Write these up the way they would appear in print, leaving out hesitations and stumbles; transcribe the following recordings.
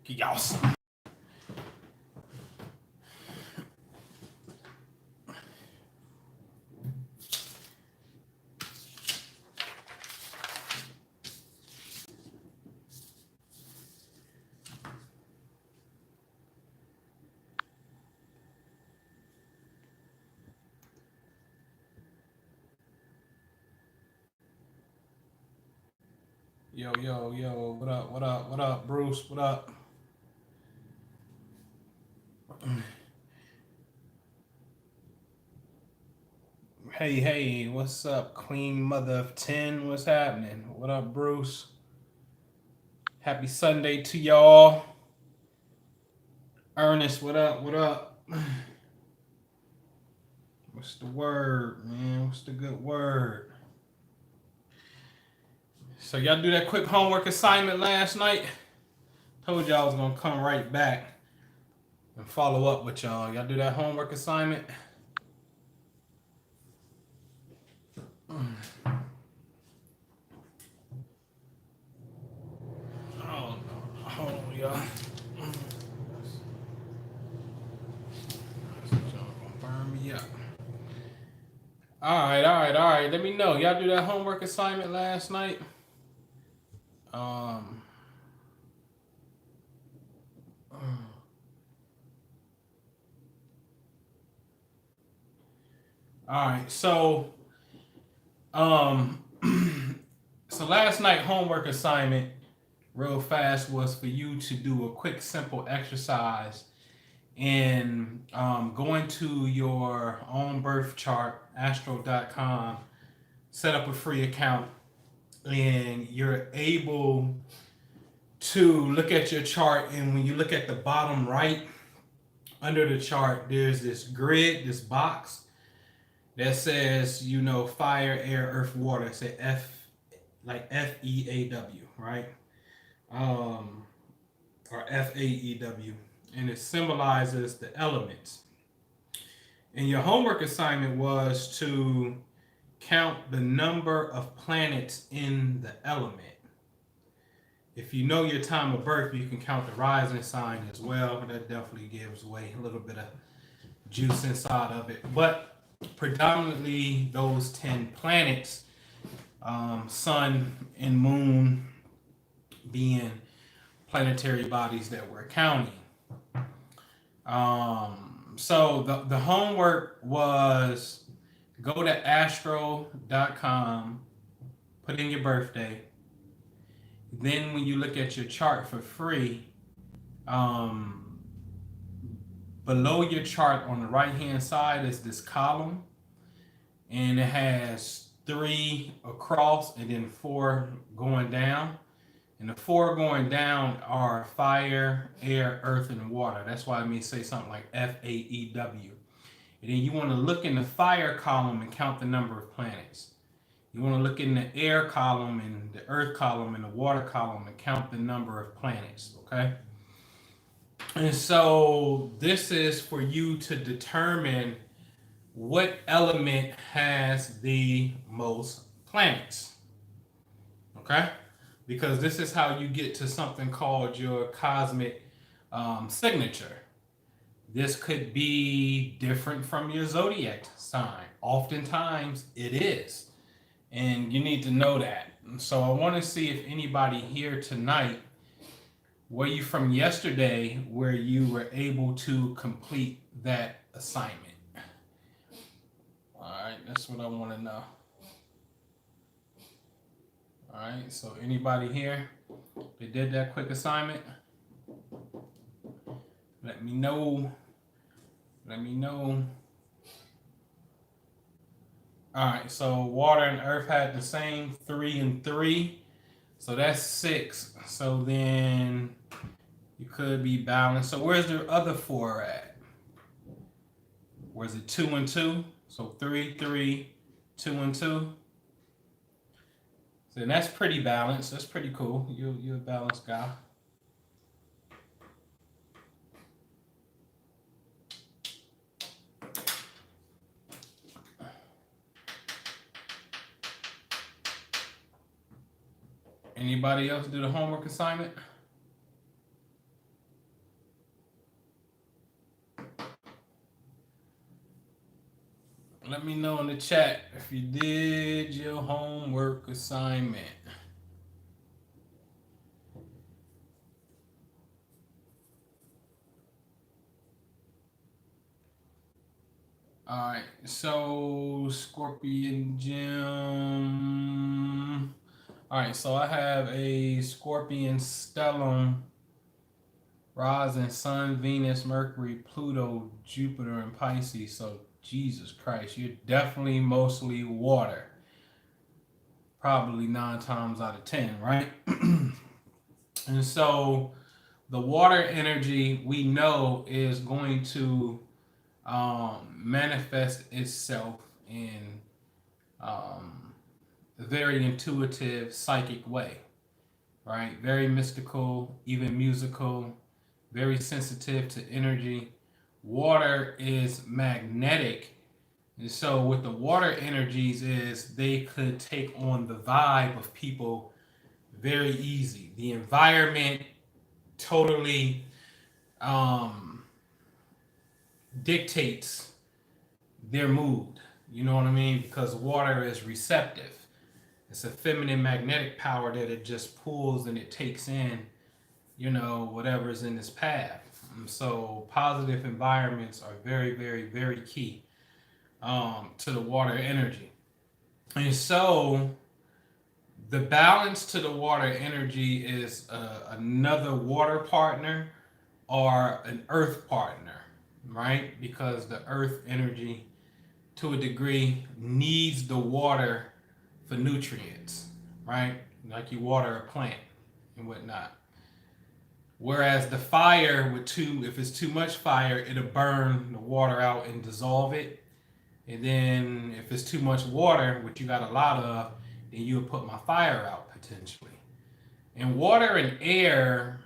Y'all. Yo, what up, Bruce, what up? Hey, what's up, Queen Mother of 10? What's happening? What up, Bruce? Happy Sunday to y'all. Ernest, what up? What's the word, man? What's the good word? So y'all do that quick homework assignment last night? Told y'all I was gonna come right back and follow up with y'all. Y'all do that homework assignment? Oh no. Hold on, y'all. Burn me up. All right. Let me know. Y'all do that homework assignment last night? Um. All right. Um, so last night homework assignment, real fast, was for you to do a quick, simple exercise in going to your own birth chart, astro.com, set up a free account, and you're able to look at your chart. And when you look at the bottom right under the chart, there's this grid, this box that says, fire, air, earth, water. It's a FEAW, right? Or FAEW, and it symbolizes the elements. And your homework assignment was to count the number of planets in the element. If you know your time of birth, you can count the rising sign as well. That definitely gives away a little bit of juice inside of it. But predominantly those 10 planets, sun and moon being planetary bodies that we're counting. So the homework was go to astro.com, put in your birthday. Then when you look at your chart for free, below your chart on the right hand side is this column, and it has 3 across and then 4 going down. And the 4 going down are fire, air, earth, and water. That's why I may say something like FAEW. And then you want to look in the fire column and count the number of planets. You want to look in the air column and the earth column and the water column and count the number of planets, okay? And so this is for you to determine what element has the most planets, okay? Because this is how you get to something called your cosmic signature. This could be different from your zodiac sign. Oftentimes it is. And you need to know that. So I want to see if anybody here tonight, were you from yesterday where you were able to complete that assignment? All right, that's what I want to know. All right, so anybody here that did that quick assignment? Let me know. All right, so water and earth had the same 3 and 3. So that's 6. So then you could be balanced. So where's the other 4 at? Where's it 2 and 2? So 3, 3, 2 and 2. So that's pretty balanced. That's pretty cool. You're a balanced guy. Anybody else do the homework assignment? Let me know in the chat if you did your homework assignment. All right, so Scorpion Gem. All right, so I have a Scorpion Stellum, rising Sun, Venus, Mercury, Pluto, Jupiter, and Pisces. So Jesus Christ, you're definitely mostly water. Probably 9 times out of 10, right? And so the water energy we know is going to manifest itself in a very intuitive, psychic way, right? Very mystical, even musical, very sensitive to energy. Water is magnetic. And so with the water energies is they could take on the vibe of people very easy. The environment totally um, dictates their mood. You know what I mean? Because water is receptive. It's a feminine magnetic power that it just pulls and it takes in, whatever's in its path. And so positive environments are very, very, very key to the water energy. And so the balance to the water energy is another water partner or an earth partner, right? Because the earth energy, to a degree, needs the water for nutrients, right? Like you water a plant and whatnot. Whereas the fire if it's too much fire, it'll burn the water out and dissolve it. And then if it's too much water, which you got a lot of, then you'll put my fire out potentially. And water and air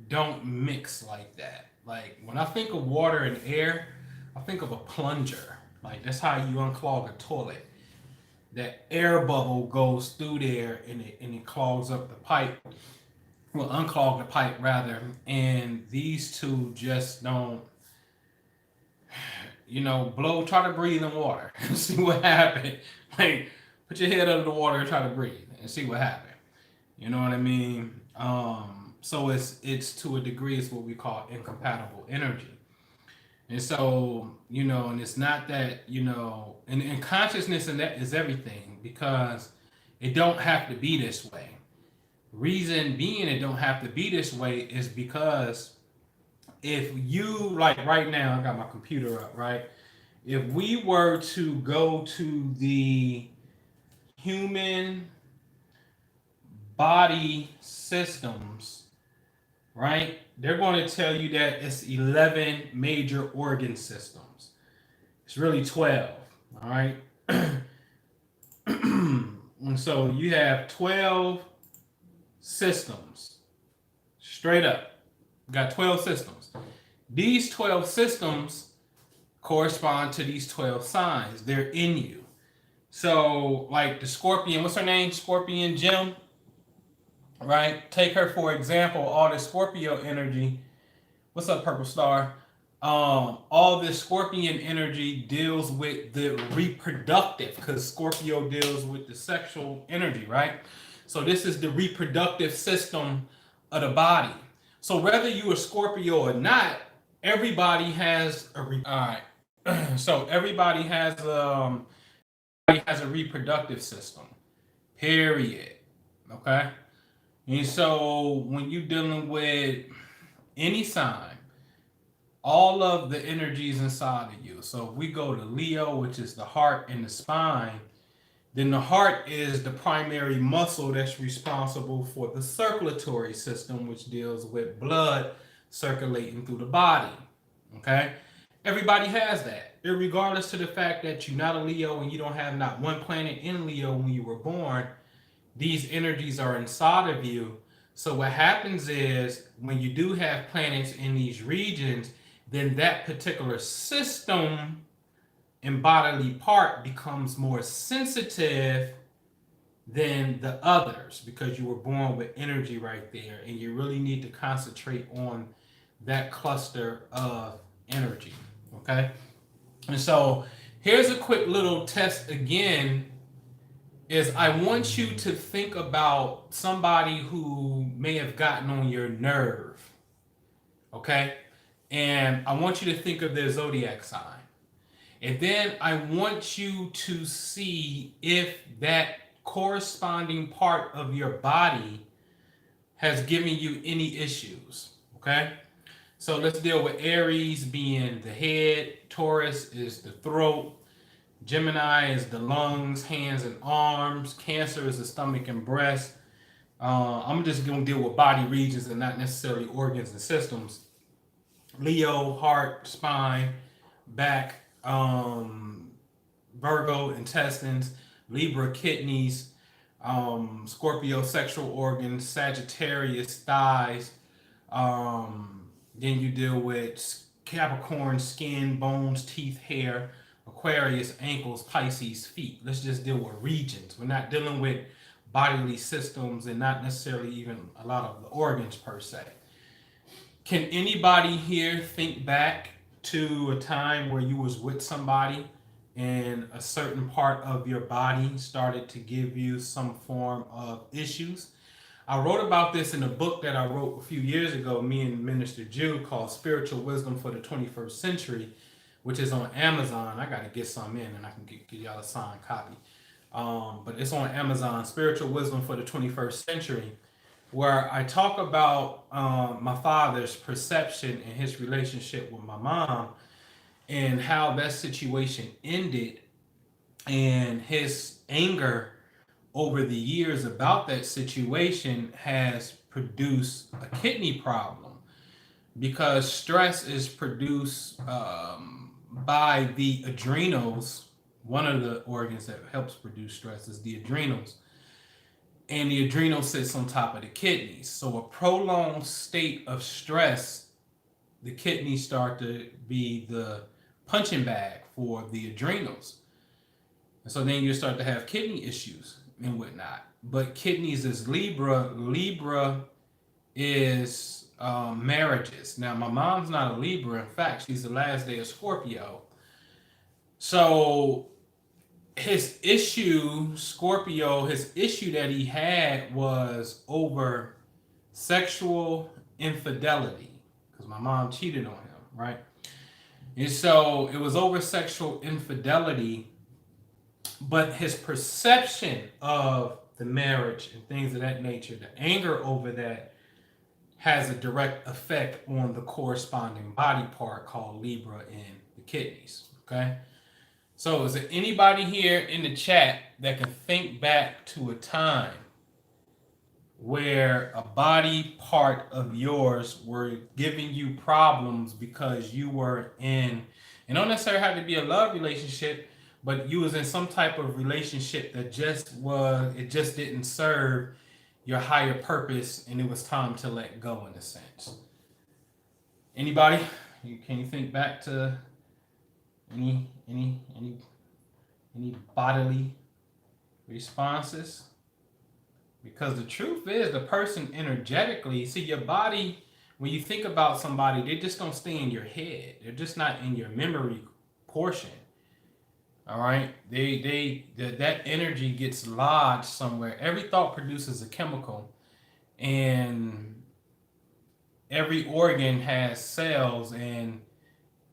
don't mix like that. Like when I think of water and air, I think of a plunger. Like that's how you unclog a toilet. That air bubble goes through there and it clogs up the pipe. Well, unclog the pipe rather. And these two just don't, try to breathe in water and see what happens. Like put your head under the water and try to breathe and see what happens. You know what I mean? So it's to a degree it's what we call incompatible energy. And so, and it's not that, and consciousness and that is everything because it don't have to be this way. Reason being it don't have to be this way is because if you, like right now, I got my computer up, right? If we were to go to the human body systems, right? They're going to tell you that it's 11 major organ systems. It's really 12, all right? And so you have 12 systems, straight up. You got 12 systems. These 12 systems correspond to these 12 signs. They're in you. So, like the Scorpion, what's her name? Scorpion Gem, right? Take her for example. All the Scorpio energy. What's up, Purple Star? All this Scorpion energy deals with the reproductive, because Scorpio deals with the sexual energy, right? So this is the reproductive system of the body. So whether you are Scorpio or not, everybody has a all right. So everybody has a reproductive system. Period. Okay. And so when you're dealing with any sign, all of the energies inside of you. So if we go to Leo, which is the heart and the spine, then the heart is the primary muscle that's responsible for the circulatory system, which deals with blood circulating through the body. Okay? Everybody has that, regardless to the fact that you're not a Leo and you don't have not one planet in Leo when you were born. These energies are inside of you. So what happens is when you do have planets in these regions, then that particular system and bodily part becomes more sensitive than the others because you were born with energy right there, and you really need to concentrate on that cluster of energy. Okay. And so Here's a quick little test again, is I want you to think about somebody who may have gotten on your nerve, okay? And I want you to think of their zodiac sign. And then I want you to see if that corresponding part of your body has given you any issues, okay? So let's deal with Aries being the head, Taurus is the throat, Gemini is the lungs, hands, and arms, Cancer is the stomach and breast. I'm just going to deal with body regions and not necessarily organs and systems. Leo, heart, spine, back, Virgo, intestines, Libra, kidneys, Scorpio, sexual organs, Sagittarius, thighs. Then you deal with Capricorn, skin, bones, teeth, hair, Aquarius, ankles, Pisces, feet. Let's just deal with regions. We're not dealing with bodily systems and not necessarily even a lot of the organs per se. Can anybody here think back to a time where you was with somebody and a certain part of your body started to give you some form of issues? I wrote about this in a book that I wrote a few years ago, me and Minister Jude, called Spiritual Wisdom for the 21st Century, which is on Amazon. I got to get some in and I can get y'all a signed copy. But it's on Amazon, Spiritual Wisdom for the 21st Century, where I talk about my father's perception and his relationship with my mom and how that situation ended and his anger over the years about that situation has produced a kidney problem because stress is produced by the adrenals. One of the organs that helps produce stress is the adrenals, and the adrenal sits on top of the kidneys. So a prolonged state of stress, the kidneys start to be the punching bag for the adrenals. And so then you start to have kidney issues and whatnot. But kidneys is Libra. Libra is marriages. Now, my mom's not a Libra. In fact, she's the last day of Scorpio. So his issue, Scorpio, his issue that he had was over sexual infidelity because my mom cheated on him, right? And so it was over sexual infidelity, but his perception of the marriage and things of that nature, the anger over that, has a direct effect on the corresponding body part called Libra in the kidneys, okay? So is there anybody here in the chat that can think back to a time where a body part of yours were giving you problems because you were in, it don't necessarily have to be a love relationship, but you was in some type of relationship that it just didn't serve your higher purpose and it was time to let go in a sense? Anybody? Can you think back to any bodily responses? Because the truth is, the person energetically, see your body, when you think about somebody, they just don't stay in your head. They're just not in your memory portion. All right? That energy gets lodged somewhere. Every thought produces a chemical, and every organ has cells, and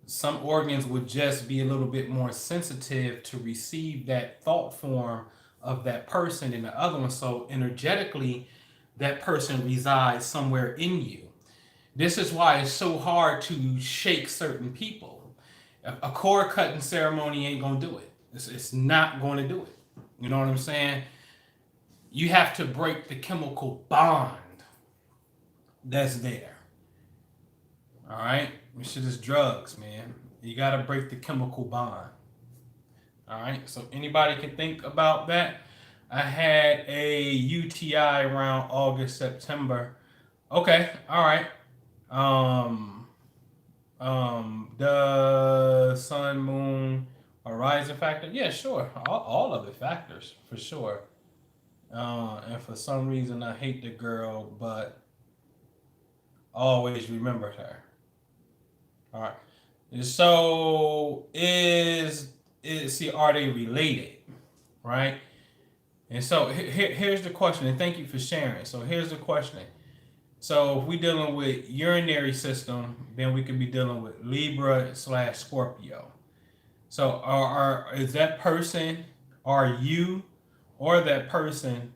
some organs would just be a little bit more sensitive to receive that thought form of that person than the other one. So energetically, that person resides somewhere in you. This is why it's so hard to shake certain people. A cord cutting ceremony ain't gonna do it. It's not going to do it. You know what I'm saying? You have to break the chemical bond that's there. All right? This shit is drugs, man. You got to break the chemical bond. All right? So anybody can think about that? I had a UTI around August, September. Okay. All right. The sun, moon, horizon factor. Yeah, sure. All of the factors, for sure. And for some reason, I hate the girl, but always remembered her. All right. So is see, are they related, right? And so here's the question, and thank you for sharing. So here's the question. So if we're dealing with urinary system, then we could be dealing with Libra slash Scorpio. So is that person, are you, or that person,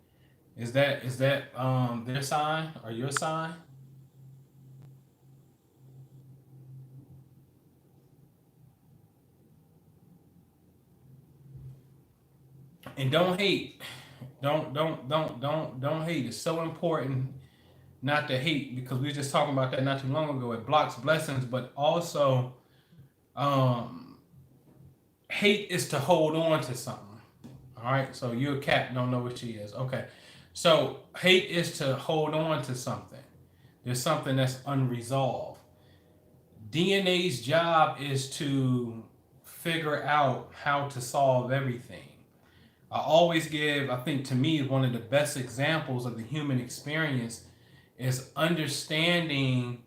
is that their sign or your sign? And don't hate. Don't hate. It's so important not to hate, because we were just talking about that not too long ago. It blocks blessings, but also um hate is to hold on to something. All right. So you're a cat, don't know what she is. Okay. So hate is to hold on to something. There's something that's unresolved. DNA's job is to figure out how to solve everything. I always give, I think to me, one of the best examples of the human experience is understanding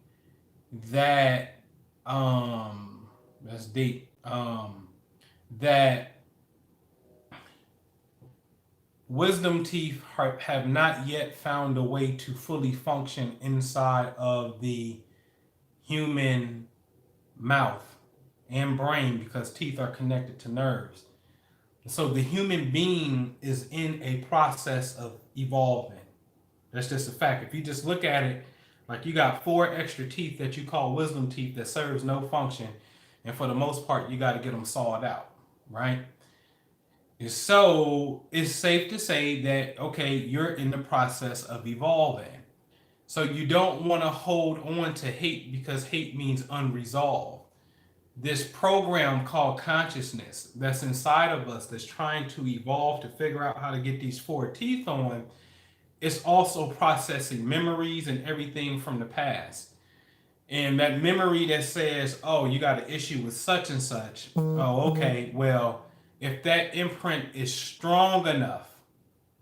that that's deep. That wisdom teeth have not yet found a way to fully function inside of the human mouth and brain, because teeth are connected to nerves. So the human being is in a process of evolving. That's just a fact. If you just look at it, like, you got four extra teeth that you call wisdom teeth that serves no function, and for the most part, you got to get them sawed out, right? And so it's safe to say that, okay, you're in the process of evolving. So you don't want to hold on to hate, because hate means unresolved. This program called consciousness that's inside of us, that's trying to evolve to figure out how to get these four teeth on, is also processing memories and everything from the past. And that memory that says, oh, you got an issue with such and such. Oh, okay. Well, if that imprint is strong enough,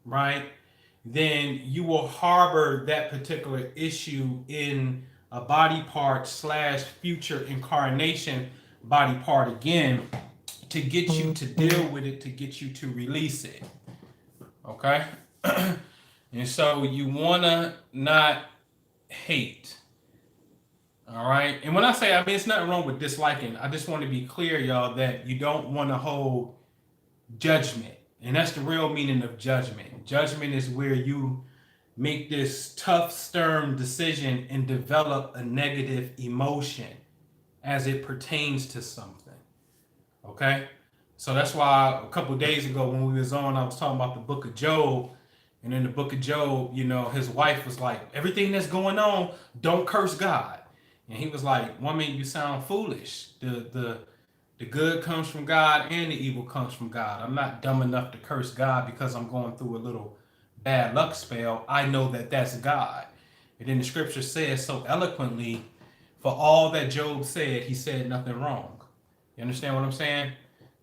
right, then you will harbor that particular issue in a body part slash future incarnation body part again, to get you to deal with it, to get you to release it. Okay? And so you want to not hate. All right? And when I say, I mean, it's nothing wrong with disliking. I just want to be clear, y'all, that you don't want to hold judgment. And that's the real meaning of judgment. Judgment is where you make this tough, stern decision and develop a negative emotion as it pertains to something. Okay? So that's why a couple of days ago when we was on, I was talking about the book of Job. And in the book of Job, his wife was like, everything that's going on, don't curse God. And he was like, woman, you sound foolish. The good comes from God and the evil comes from God. I'm not dumb enough to curse God because I'm going through a little bad luck spell. I know that that's God. And then the scripture says so eloquently, for all that Job said, he said nothing wrong. You understand what I'm saying?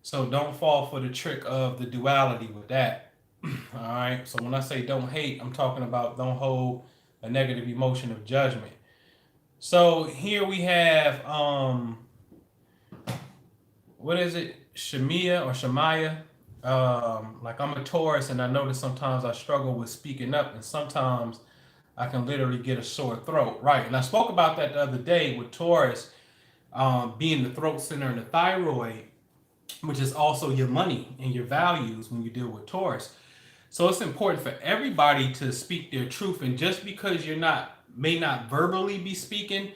So don't fall for the trick of the duality with that. All right. So when I say don't hate, I'm talking about don't hold a negative emotion of judgment. So here we have what is it? Shemaiah. Like, I'm a Taurus, and I notice sometimes I struggle with speaking up, and sometimes I can literally get a sore throat. Right. And I spoke about that the other day with Taurus being the throat center and the thyroid, which is also your money and your values when you deal with Taurus. So it's important for everybody to speak their truth. And just because may not verbally be speaking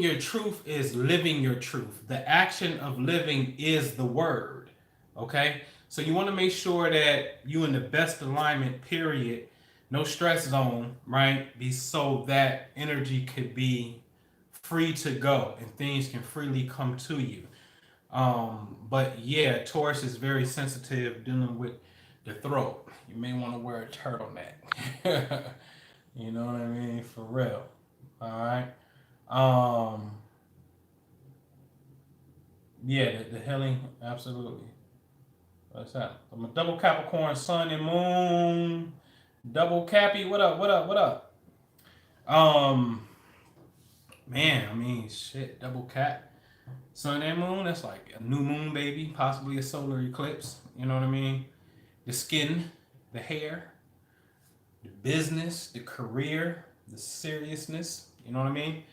your truth is living your truth. The action of living is the word. Okay? So you want to make sure that you in the best alignment, period. No stress zone, right? So that energy could be free to go and things can freely come to you. But yeah, Taurus is very sensitive dealing with the throat. You may want to wear a turtleneck. You know what I mean? For real. All right. Um, yeah, the healing, absolutely. What's that? I'm a double Capricorn, Sun and Moon. Double Cappy, what up? What up? What up? Um, man, I mean, shit, double Cap. Sun and moon, that's like a new moon, baby, possibly a solar eclipse. You know what I mean? The skin, the hair, the business, the career, the seriousness. You know what I mean?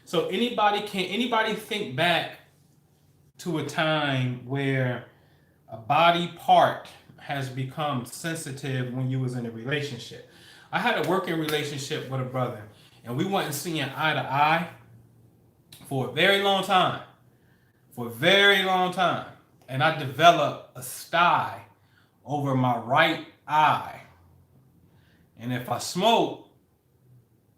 So anybody think back to a time where a body part has become sensitive when you was in a relationship? I had a working relationship with a brother, and we wasn't seeing eye to eye for a very long time. For a very long time. And I developed a sty over my right eye. And if I smoke,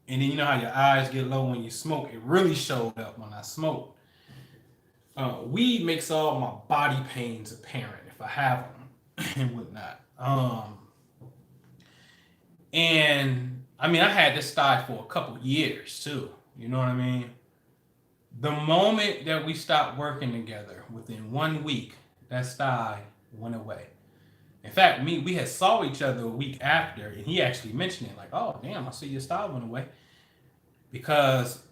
and then you know how your eyes get low when you smoke, it really showed up when I smoked. Weed makes all my body pains apparent if I have them and whatnot. And I mean, I had this sty for a couple years too. You know what I mean? The moment that we stopped working together, within 1 week, that sty went away. In fact, we had saw each other a week after, and he actually mentioned it, like, "Oh, damn, I see your sty went away," because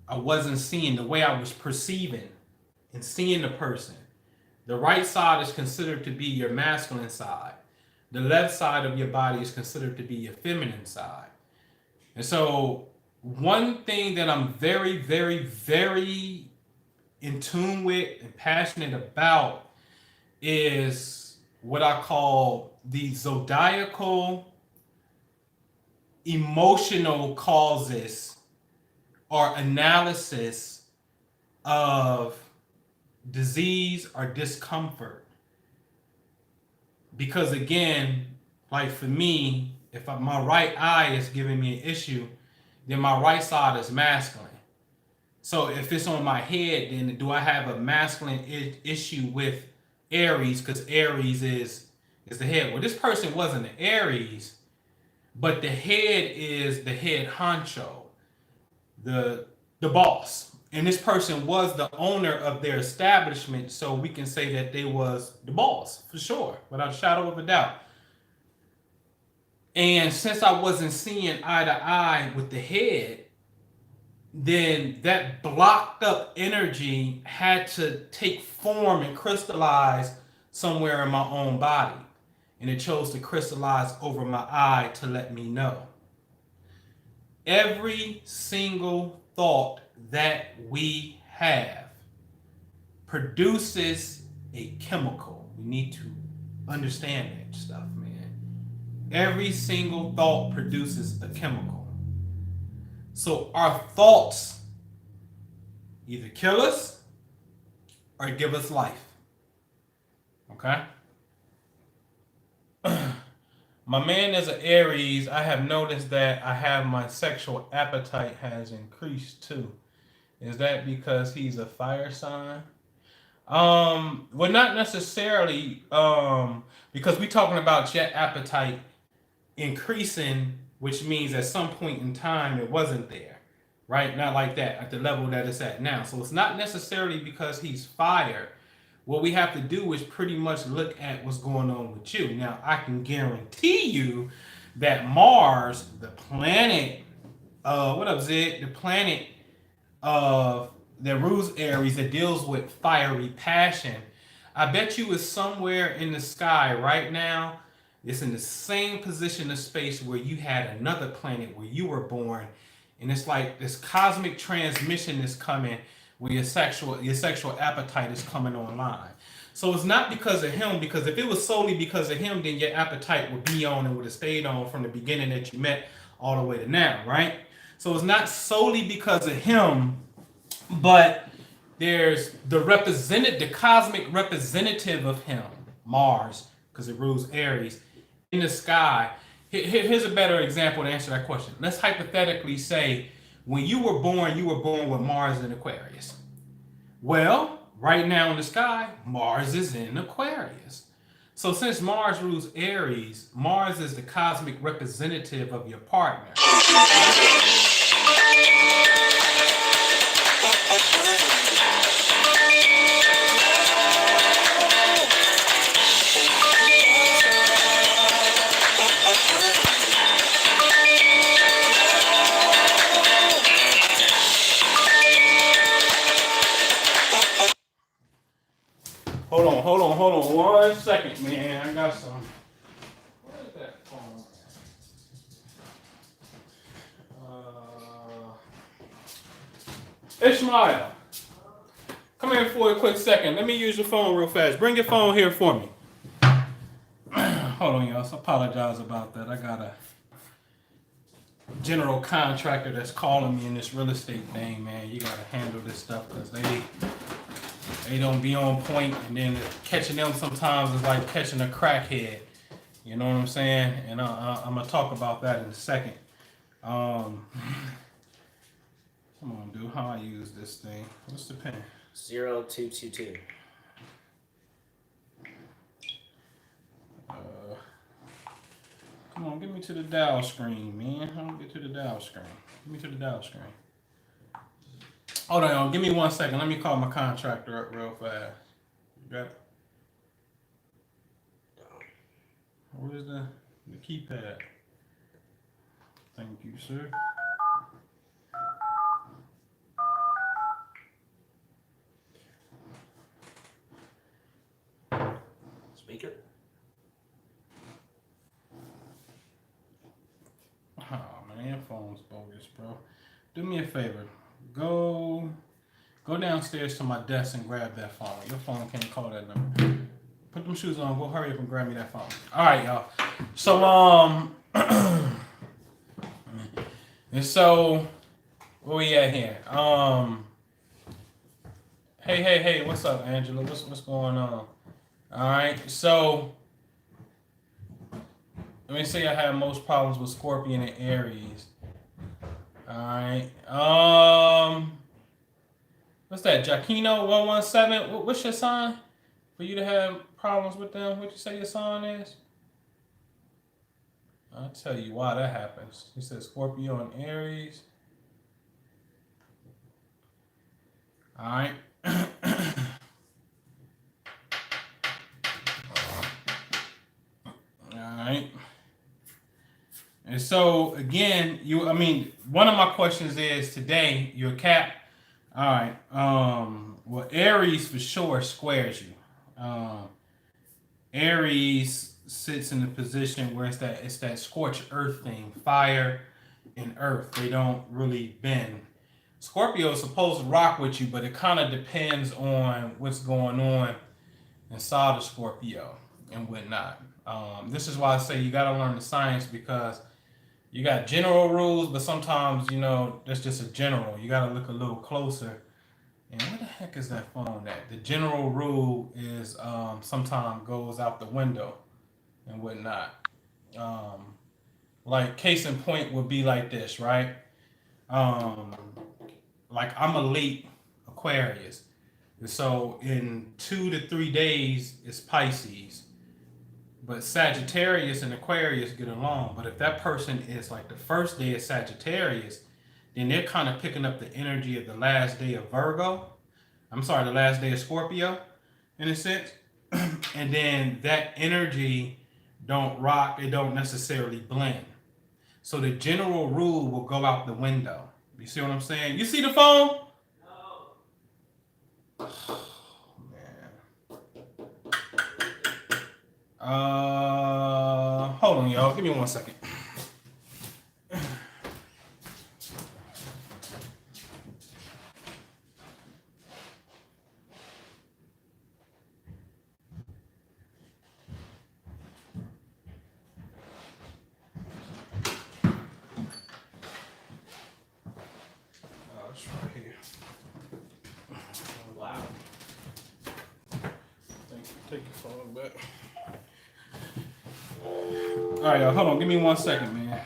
I wasn't seeing the way I was perceiving and seeing the person. The right side is considered to be your masculine side. The left side of your body is considered to be your feminine side. And so, one thing that I'm very, very, very in tune with and passionate about is what I call the zodiacal emotional causes or analysis of disease or discomfort. Because again, like for me, if my right eye is giving me an issue, then my right side is masculine. So if it's on my head, then do I have a masculine issue with Aries? Because Aries is the head. Well, this person wasn't an Aries, but the head is the head honcho, the boss. And this person was the owner of their establishment, so we can say that they was the boss for sure, without a shadow of a doubt. And since I wasn't seeing eye to eye with the head, then that blocked up energy had to take form and crystallize somewhere in my own body. And it chose to crystallize over my eye to let me know. Every single thought that we have produces a chemical. We need to understand that stuff, man. Every single thought produces a chemical. So our thoughts either kill us or give us life. Okay? My man is an Aries. I have noticed that my sexual appetite has increased too. Is that because he's a fire sign? Well, not necessarily. Because we're talking about your appetite increasing, which means at some point in time it wasn't there, right? Not like that at the level that it's at now. So it's not necessarily because he's fire. What we have to do is pretty much look at what's going on with you. Now, I can guarantee you that Mars, the planet, what up, Zed? The planet of that rules Aries, that deals with fiery passion, I bet you is somewhere in the sky right now. It's in the same position of space where you had another planet where you were born, and it's like this cosmic transmission is coming where your sexual appetite is coming online. So it's not because of him, because if it was solely because of him, then your appetite would be on and would have stayed on from the beginning that you met all the way to now, right? So it's not solely because of him, but there's the cosmic representative of him, Mars, because it rules Aries, in the sky. Here's a better example to answer that question. Let's hypothetically say when you were born with Mars in Aquarius. Well, right now in the sky, Mars is in Aquarius. So since Mars rules Aries, Mars is the cosmic representative of your partner. right, man. I got some. Where is that phone? Ishmael, come here for a quick second. Let me use your phone real fast. Bring your phone here for me. Hold on, y'all. So apologize about that. I got a general contractor that's calling me in this real estate thing, man. You gotta handle this stuff because they don't be on point, and then catching them sometimes is like catching a crackhead. You know what I'm saying? And I'm gonna talk about that in a second. Come on, dude. How I use this thing? What's the pin? 0222. Come on, get me to the dial screen, man. I don't get to the dial screen. Get me to the dial screen. Hold on, give me 1 second. Let me call my contractor up real fast. You got it? Where's the keypad? Thank you, sir. Speaker? Oh man, your phone's bogus, bro. Do me a favor. Go downstairs to my desk and grab that phone. Your phone can't call that number. Put them shoes on. Go hurry up and grab me that phone. All right, y'all. So and so where we at here? Hey, what's up, Angela? What's going on? All right, so let me say I have most problems with Scorpion and Aries. All right. What's that? Jaquino 117. What's your sign? For you to have problems with them, what you say your sign is? I'll tell you why that happens. He said Scorpio and Aries. All right. All right. And so again, one of my questions is today, you're a Cap. All right. Well, Aries for sure squares you. Aries sits in the position where it's that scorched earth thing, fire and earth. They don't really bend. Scorpio is supposed to rock with you, but it kind of depends on what's going on inside of Scorpio and whatnot. This is why I say you got to learn the science, because you got general rules, but sometimes, that's just a general. You got to look a little closer. And where the heck is that phone at? The general rule is sometimes goes out the window and whatnot. Like case in point would be like this, right? Like I'm a late Aquarius. So in 2 to 3 days it's Pisces. But Sagittarius and Aquarius get along. But if that person is like the first day of Sagittarius, then they're kind of picking up the energy of the last day of Virgo. I'm sorry, the last day of Scorpio, in a sense. And then that energy don't rock, it don't necessarily blend. So the general rule will go out the window. You see what I'm saying? You see the phone? No. Man. Hold on, y'all. Give me 1 second. Take your phone back. All right, y'all. Hold on. Give me 1 second, man.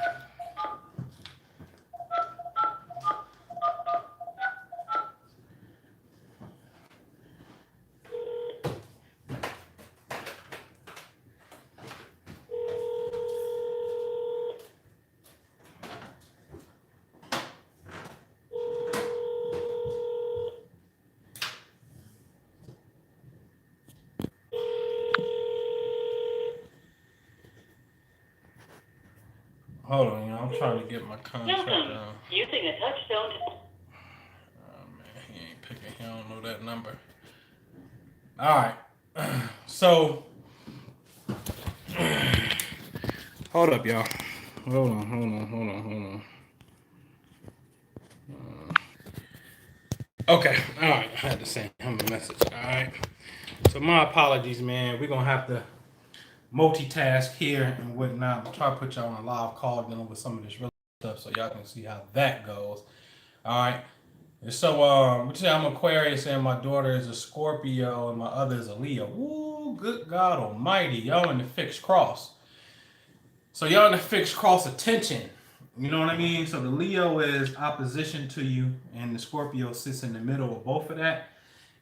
Hold on, I'm trying to get my contract down. Using a touchstone. Oh man, he ain't picking. He don't know that number. All right. So Hold up, y'all. Hold on. Okay, all right. I had to send him a message. All right. So my apologies, man. We're gonna have to multitask here and whatnot. I'll try to put y'all on a live call dealing with some of this real stuff so y'all can see how that goes. All right. So, I'm Aquarius and my daughter is a Scorpio and my other is a Leo. Ooh, good God Almighty, y'all in the fixed cross. So y'all in the fixed cross attention. You know what I mean? So the Leo is opposition to you, and the Scorpio sits in the middle of both of that,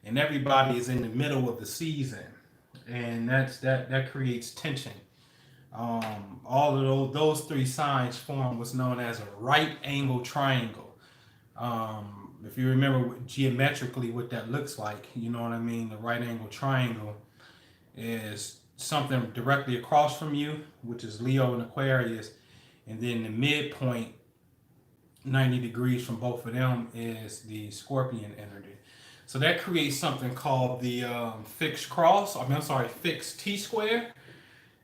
and everybody is in the middle of the season, and that creates tension. All of those three signs form what's known as a right angle triangle. If you remember geometrically what that looks like, you know what I mean? The right angle triangle is something directly across from you, which is Leo and Aquarius, and then the midpoint, 90 degrees from both of them, is the Scorpion energy. So that creates something called the fixed cross. I'm sorry, fixed T-square.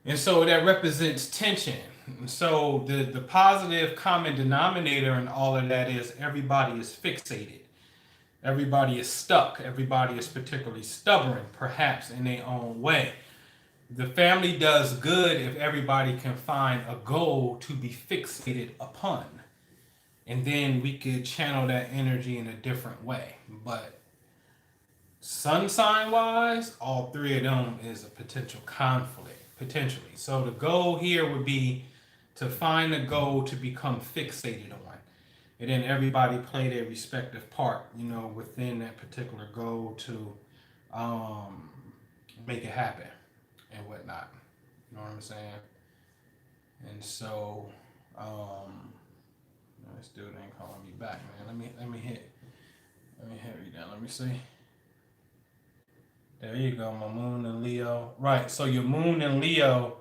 And so that represents tension. And so the positive common denominator in all of that is everybody is fixated. Everybody is stuck. Everybody is particularly stubborn, perhaps in their own way. The family does good if everybody can find a goal to be fixated upon. And then we could channel that energy in a different way. But sun sign wise, all three of them is a potential conflict, potentially. So the goal here would be to find a goal to become fixated on. And then everybody play their respective part, within that particular goal to make it happen and whatnot. You know what I'm saying? And so, this dude ain't calling me back, man. Let me hit you down. Let me see. There you go, my moon and Leo. Right, so your moon and Leo,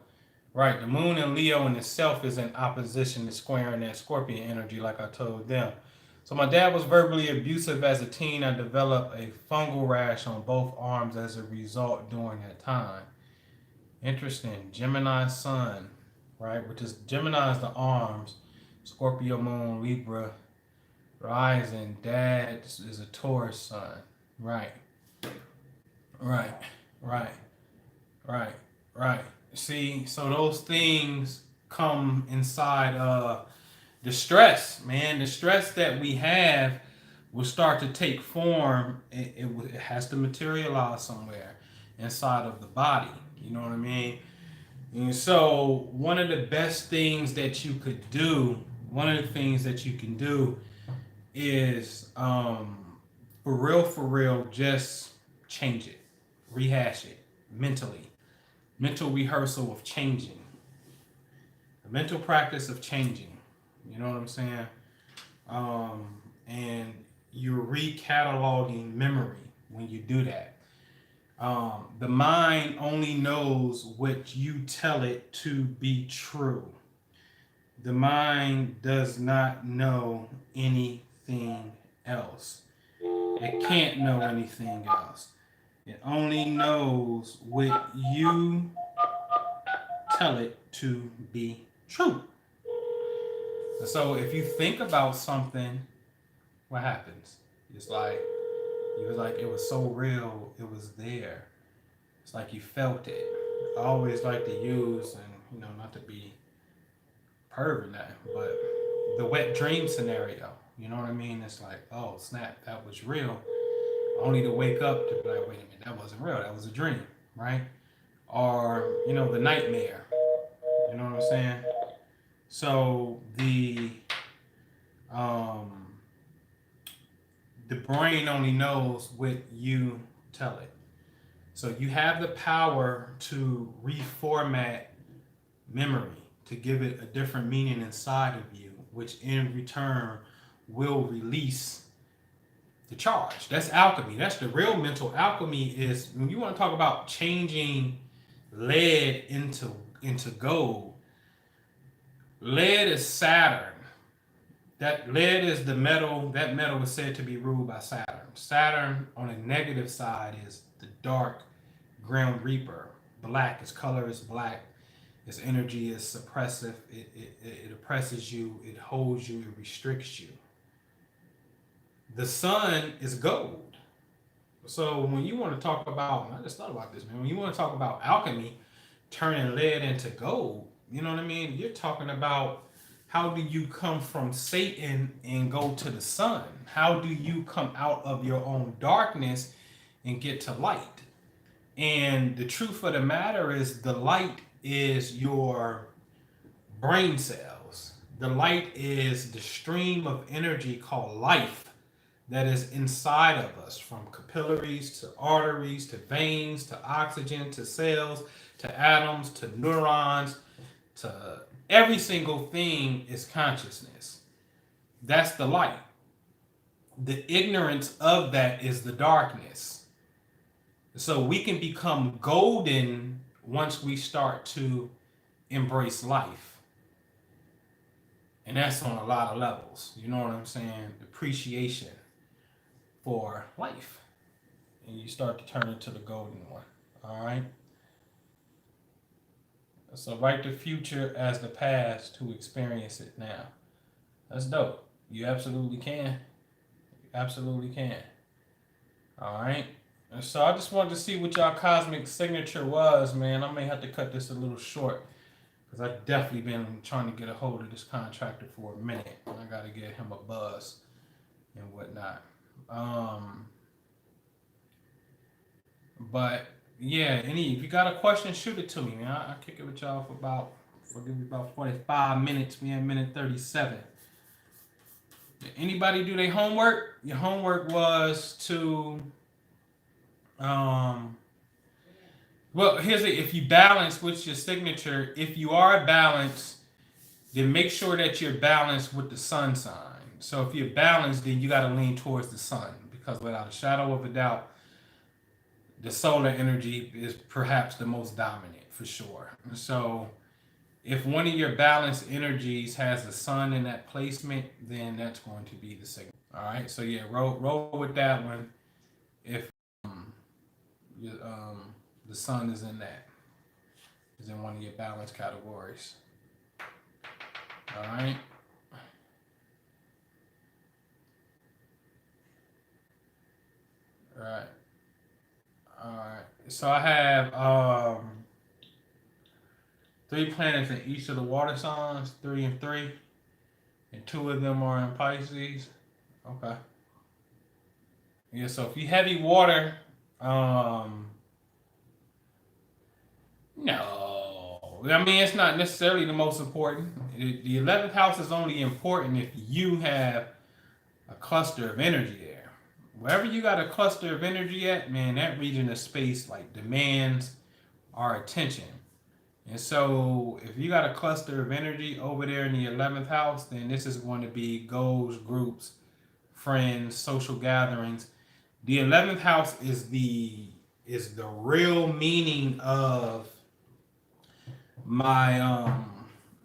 right, the moon and Leo in itself is in opposition to squaring that Scorpion energy, like I told them. So my dad was verbally abusive as a teen. I developed a fungal rash on both arms as a result during that time. Interesting. Gemini sun, right, which is Gemini is the arms, Scorpio moon, Libra rising. Dad is a Taurus sun. Right. Right, right, right, right. See, so those things come inside the stress, man. The stress that we have will start to take form. It has to materialize somewhere inside of the body. You know what I mean? And so one of the best things that you could do, one of the things that you can do is for real, just change it, rehash it mentally. Mental rehearsal of changing. The mental practice of changing. You know what I'm saying? And you're recataloging memory when you do that. The mind only knows what you tell it to be true. The mind does not know anything else. It can't know anything else. It only knows what you tell it to be true. So if you think about something, what happens? It's like it was so real, it was there. It's like you felt it. I always like to use, and not to be pervert that, but the wet dream scenario. You know what I mean? It's like, oh snap, that was real. Only to wake up to be like, wait a minute, that wasn't real. That was a dream, right? Or the nightmare. You know what I'm saying? So the brain only knows what you tell it. So you have the power to reformat memory, to give it a different meaning inside of you, which in return will release the charge. That's alchemy. That's the real mental alchemy. Is when you want to talk about changing lead into gold. Lead is Saturn. That lead is the metal. That metal is said to be ruled by Saturn. Saturn on the negative side is the dark Grim Reaper. Black. Its color is black. Its energy is suppressive. It oppresses you. It holds you. It restricts you. The sun is gold. So when you want to talk about, I just thought about this, man. When you want to talk about alchemy, turning lead into gold, you know what I mean? You're talking about how do you come from Satan and go to the sun? How do you come out of your own darkness and get to light? And the truth of the matter is, the light is your brain cells. The light is the stream of energy called life that is inside of us, from capillaries to arteries to veins to oxygen to cells to atoms to neurons to every single thing is consciousness. That's the light. The ignorance of that is the darkness. So we can become golden once we start to embrace life. And that's on a lot of levels. You know what I'm saying? Appreciation for life. And you start to turn into the golden one. All right? So write the future as the past to experience it now. That's dope. You absolutely can. You absolutely can. All right? And so I just wanted to see what y'all cosmic signature was, man. I may have to cut this a little short because I've definitely been trying to get a hold of this contractor for a minute. And I got to get him a buzz and whatnot. But yeah, if you got a question, shoot it to me, man. I'll kick it with y'all for give me about 45 minutes, man, minute 37. Did anybody do their homework? Your homework was to well, here's it. If you balance with your signature, if you are balanced, then make sure that you're balanced with the sun sign. So if you're balanced, then you got to lean towards the sun, because without a shadow of a doubt, the solar energy is perhaps the most dominant for sure. So if one of your balanced energies has the sun in that placement, then that's going to be the signal. All right. So yeah, roll with that one. If the sun is in one of your balance categories. All right. All right. All right. So I have 3 planets in each of the water signs, 3 and 3, and 2 of them are in Pisces. Okay. Yeah. So if you heavy water, no, I mean, it's not necessarily the most important. The 11th house is only important if you have a cluster of energy there. Wherever you got a cluster of energy at, man, that region of space like demands our attention. And so if you got a cluster of energy over there in the 11th house, then this is going to be goals, groups, friends, social gatherings. The 11th house is the real meaning of my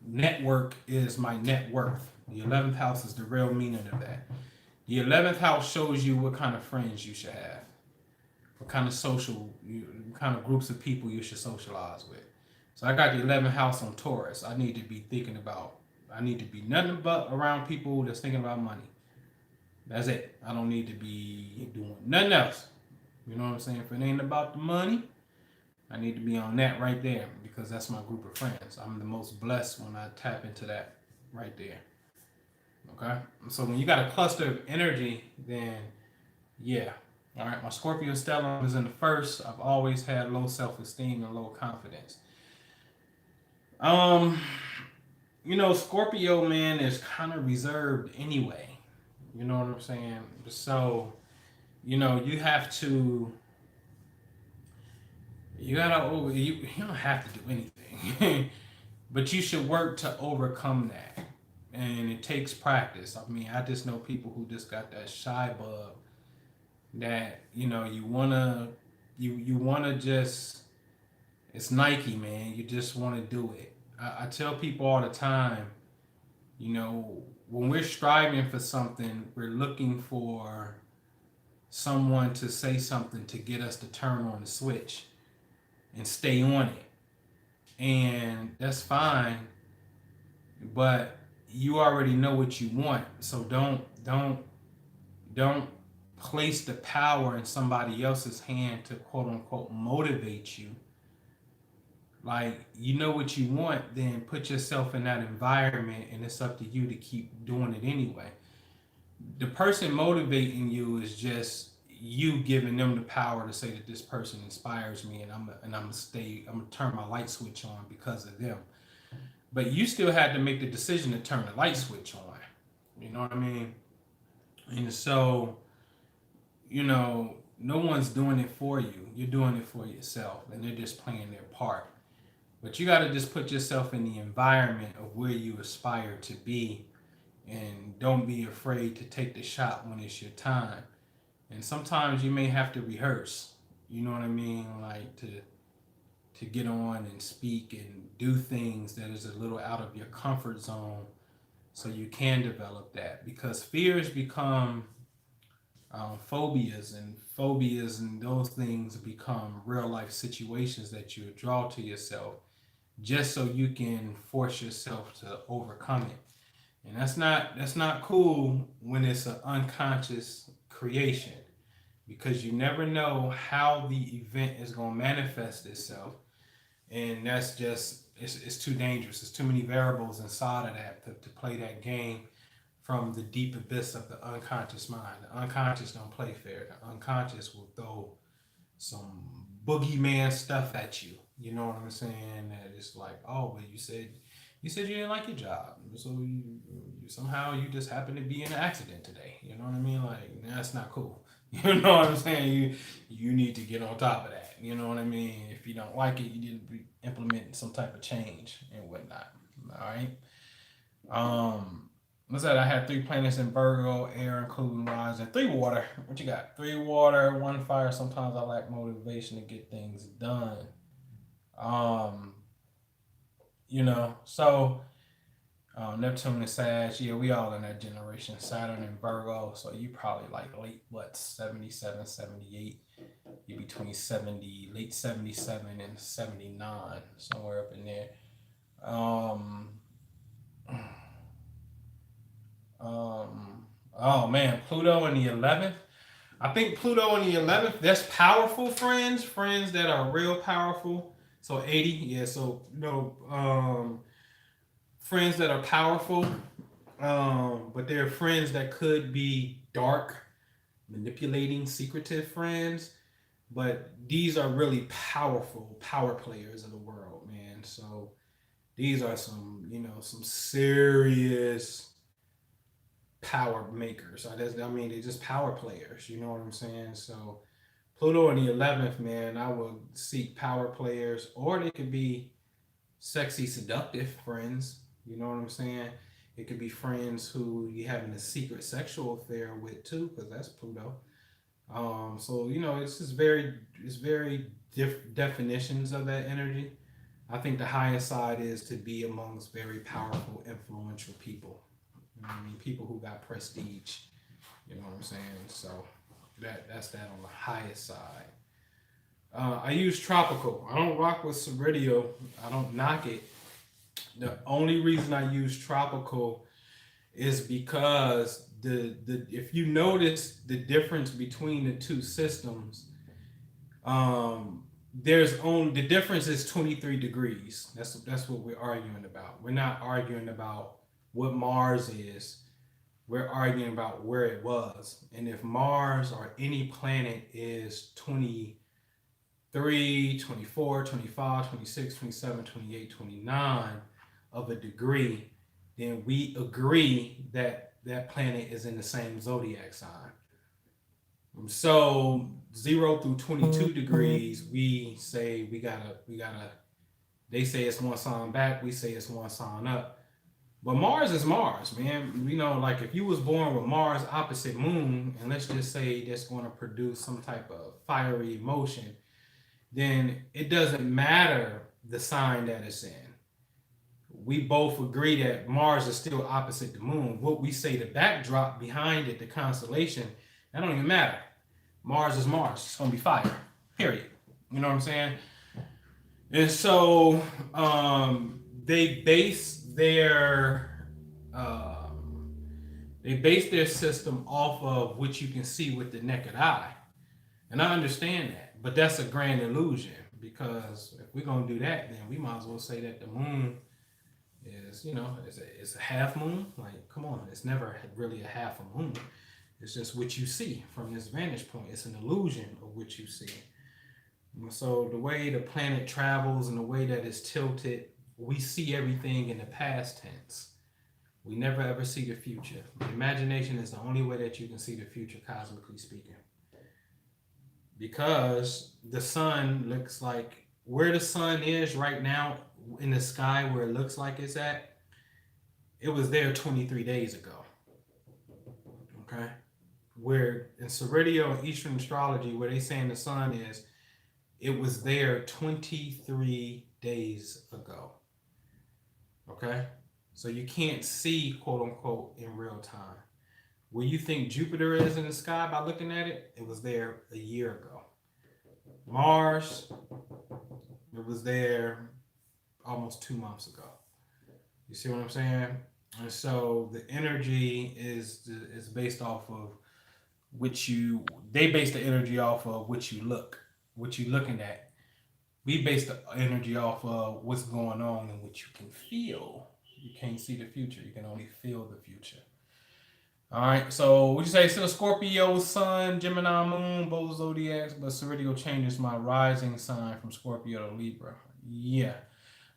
network is my net worth. The 11th house is the real meaning of that. The 11th house shows you what kind of friends you should have, what kind of groups of people you should socialize with. So I got the 11th house on Taurus. I need to be nothing but around people that's thinking about money. That's it. I don't need to be doing nothing else. You know what I'm saying? If it ain't about the money, I need to be on that right there, because that's my group of friends. I'm the most blessed when I tap into that right there. Okay? So when you got a cluster of energy, then yeah. All right, my Scorpio stellium is in the first. I've always had low self-esteem and low confidence. Scorpio, man, is kind of reserved anyway. You know what I'm saying? So, you have to. You don't have to do anything, but you should work to overcome that, and it takes practice. I mean, I just know people who just got that shy bug. That you wanna just, it's Nike, man. You just want to do it. I tell people all the time, when we're striving for something, we're looking for someone to say something to get us to turn on the switch and stay on it. and that's fine. But you already know what you want, so don't place the power in somebody else's hand to quote unquote motivate you. Like, you know what you want, then put yourself in that environment, and it's up to you to keep doing it anyway. The person motivating you is just you giving them the power to say that this person inspires me, and I'm gonna turn my light switch on because of them. But you still had to make the decision to turn the light switch on. You know what I mean? And so, no one's doing it for you. You're doing it for yourself, and they're just playing their part. But you got to just put yourself in the environment of where you aspire to be, and don't be afraid to take the shot when it's your time. And sometimes you may have to rehearse. You know what I mean? Like to get on and speak and do things that is a little out of your comfort zone, so you can develop that, because fears become phobias, and those things become real life situations that you draw to yourself, just so you can force yourself to overcome it. And that's not cool when it's an unconscious creation, because you never know how the event is going to manifest itself. And that's just, it's too dangerous. There's too many variables inside of that to play that game from the deep abyss of the unconscious mind. The unconscious don't play fair. The unconscious will throw some boogeyman stuff at you. You know what I'm saying? That it's like, oh, but you said you didn't like your job, so you somehow you just happened to be in an accident today. You know what I mean? Like, that's not cool. You know what I'm saying? You need to get on top of that. You know what I mean? If you don't like it, you need to be implementing some type of change and whatnot. All right. What's that? I had 3 planets in Virgo, air including rising, 3 water. What you got? 3 water, 1 fire. Sometimes I lack motivation to get things done. Um, so Neptune and Sag, yeah, we all in that generation. Saturn and Virgo, so you probably like late, 77, 78. You between 70, late 77 and 79, somewhere up in there. Oh man, Pluto in the 11th. I think Pluto in the 11th, that's powerful friends that are real powerful. So 80, yeah, so friends that are powerful, but they're friends that could be dark, manipulating, secretive friends. But these are really powerful power players of the world, man. So these are some serious power makers. I mean, they're just power players. You know what I'm saying? So Pluto in the 11th, man, I would seek power players, or they could be sexy, seductive friends. You know what I'm saying? It could be friends who you having a secret sexual affair with too, because that's Pluto. So it's just very definitions of that energy. I think the highest side is to be amongst very powerful, influential people. You know what I mean? People who got prestige. You know what I'm saying? So that's that on the highest side. I use tropical. I don't rock with Ceridio. I don't knock it. The only reason I use tropical is because the if you notice the difference between the two systems, the difference is 23 degrees. That's what we're arguing about. We're not arguing about what Mars is. We're arguing about where it was. And if Mars or any planet is 23, 24, 25, 26, 27, 28, 29 of a degree, then we agree that that planet is in the same zodiac sign. So 0 through 22 degrees, we say we gotta, they say it's one sign back, we say it's one sign up. But Mars is Mars, man. Like if you was born with Mars opposite Moon, and let's just say that's going to produce some type of fiery emotion, then it doesn't matter the sign that it's in. We both agree that Mars is still opposite the Moon. What we say, the backdrop behind it, the constellation, that don't even matter. Mars is Mars. It's going to be fire, period. You know what I'm saying? And so they base their system off of what you can see with the naked eye. And I understand that, but that's a grand illusion, because if we're gonna do that, then we might as well say that the moon is, it's a half moon. Like, come on, it's never really a half a moon. It's just what you see from this vantage point. It's an illusion of what you see. So the way the planet travels and the way that it's tilted, we see everything in the past tense. We never ever see the future. The imagination is the only way that you can see the future, cosmically speaking. Because the sun looks like where the sun is right now in the sky, where it looks like it's at, it was there 23 days ago. Okay? Where in Ceridial and Eastern astrology, where they saying the sun is, it was there 23 days ago. Okay? So you can't see, quote unquote, in real time. Where you think Jupiter is in the sky by looking at it, it was there a year ago. Mars, it was there almost 2 months ago. You see what I'm saying? And so the energy is based off of they base the energy off of what you're looking at. We base the energy off of what's going on and what you can feel. You can't see the future. You can only feel the future. All right. So would you say still Scorpio Sun, Gemini Moon, both zodiacs, but Ceridial changes my rising sign from Scorpio to Libra. Yeah.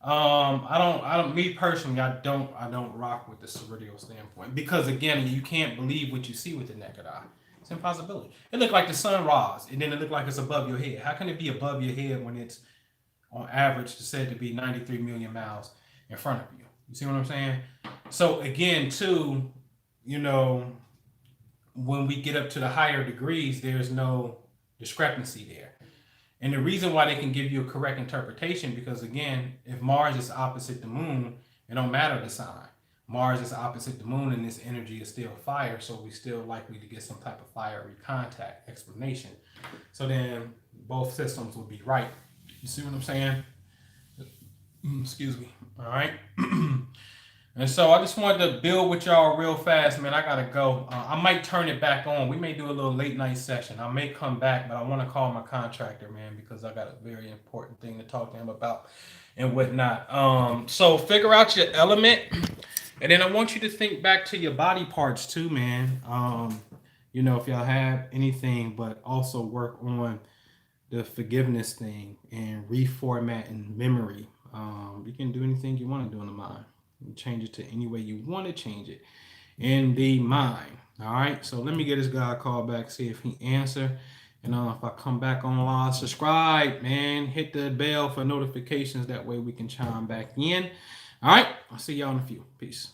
I don't. Me personally, I don't rock with the Ceridial standpoint, because again, you can't believe what you see with the naked eye. It's an impossibility. It looked like the sun rise, and then it looked like it's above your head. How can it be above your head when it's on average said to be 93 million miles in front of you? You see what I'm saying? So again, too, when we get up to the higher degrees, there's no discrepancy there. And the reason why they can give you a correct interpretation, because again, if Mars is opposite the moon, it don't matter the sign. Mars is opposite the moon, and this energy is still fire, so we're still likely to get some type of fiery contact explanation. So then both systems will be right. You see what I'm saying? Excuse me. All right. And so I just wanted to build with y'all real fast, man. I gotta go. I might turn it back on. We may do a little late night session. I may come back, but I want to call my contractor, man, because I got a very important thing to talk to him about and whatnot. So figure out your element, and then I want you to think back to your body parts too, man. If y'all have anything, but also work on the forgiveness thing and reformatting memory. You can do anything you want to do in the mind. Change it to any way you want to change it in the mind. All right. So let me get this guy a call back, see if he answer. And if I come back on live, subscribe, man. Hit the bell for notifications. That way we can chime back in. All right. I'll see y'all in a few. Peace.